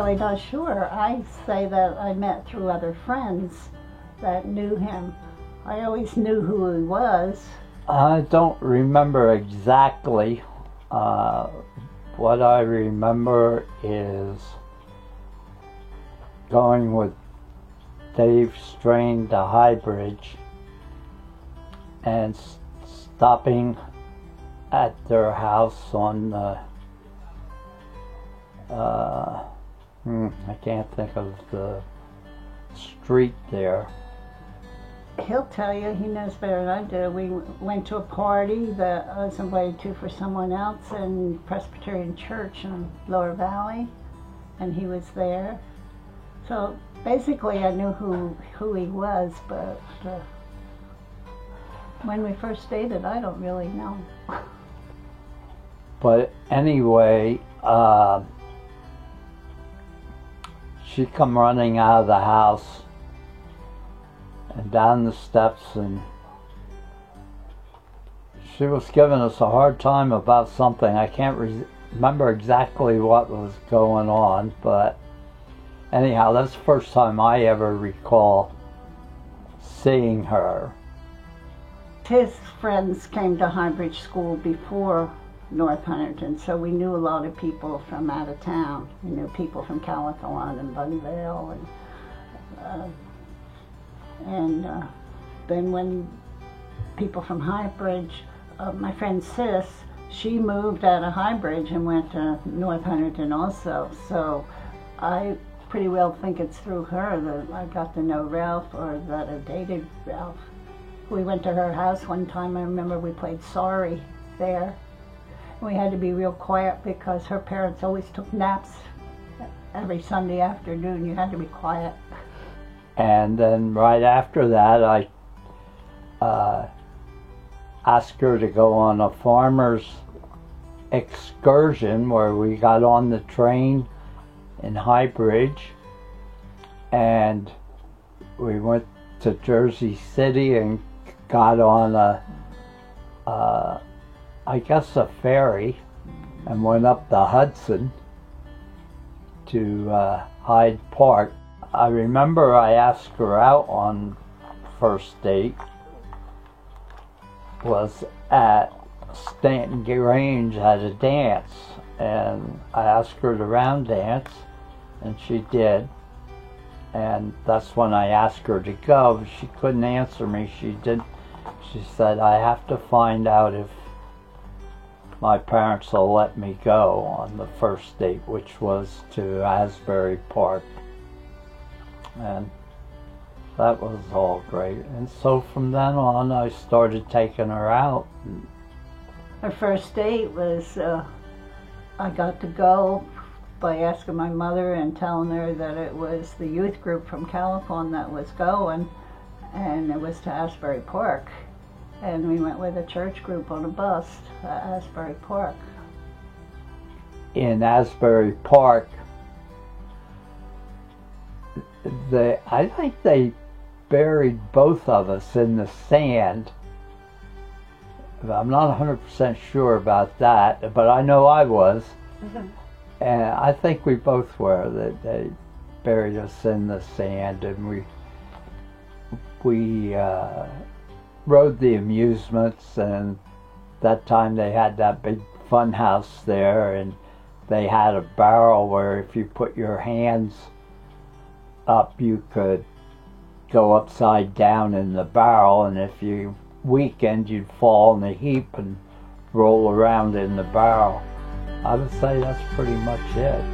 really not sure. I say that I met through other friends that knew him. I always knew who he was. I don't remember exactly. What I remember is going with Dave Strain to Highbridge and stopping at their house on the I can't think of the street there. He'll tell you, he knows better than I do. We went to a party that I was invited to for someone else in Presbyterian Church in Lower Valley, and he was there. So basically I knew who he was, but when we first dated, I don't really know. But anyway, she come running out of the house and down the steps, and she was giving us a hard time about something. I can't remember exactly what was going on, but anyhow, that's the first time I ever recall seeing her. His friends came to Highbridge School before North Hunterdon, so we knew a lot of people from out of town. We knew people from Calathon and Bunnyvale, and then when people from Highbridge, my friend Sis, she moved out of Highbridge and went to North Hunterdon also, so I pretty well think it's through her that I got to know Ralph, or that I dated Ralph. We went to her house one time. I remember we played Sorry there. We had to be real quiet because her parents always took naps every Sunday afternoon. You had to be quiet. And then right after that, I asked her to go on a farmer's excursion where we got on the train in Highbridge, and we went to Jersey City and got on I guess a ferry, and went up the Hudson to Hyde Park. I remember I asked her out on first date, was at Stanton Grange at a dance, and I asked her to round dance, and she did. And that's when I asked her to go. She couldn't answer me. She said, I have to find out if my parents will let me go on the first date, which was to Asbury Park. And that was all great. And so from then on, I started taking her out. Her first date was, I got to go by asking my mother and telling her that it was the youth group from Calathon that was going, and it was to Asbury Park. And we went with a church group on a bus to Asbury Park. In Asbury Park, I think they buried both of us in the sand. I'm not 100% sure about that, but I know I was. Mm-hmm. And I think we both were, that they buried us in the sand, and we rode the amusements, and that time they had that big fun house there, and they had a barrel where if you put your hands up, you could go upside down in the barrel, and if you weakened, you'd fall in a heap and roll around in the barrel. I would say that's pretty much it.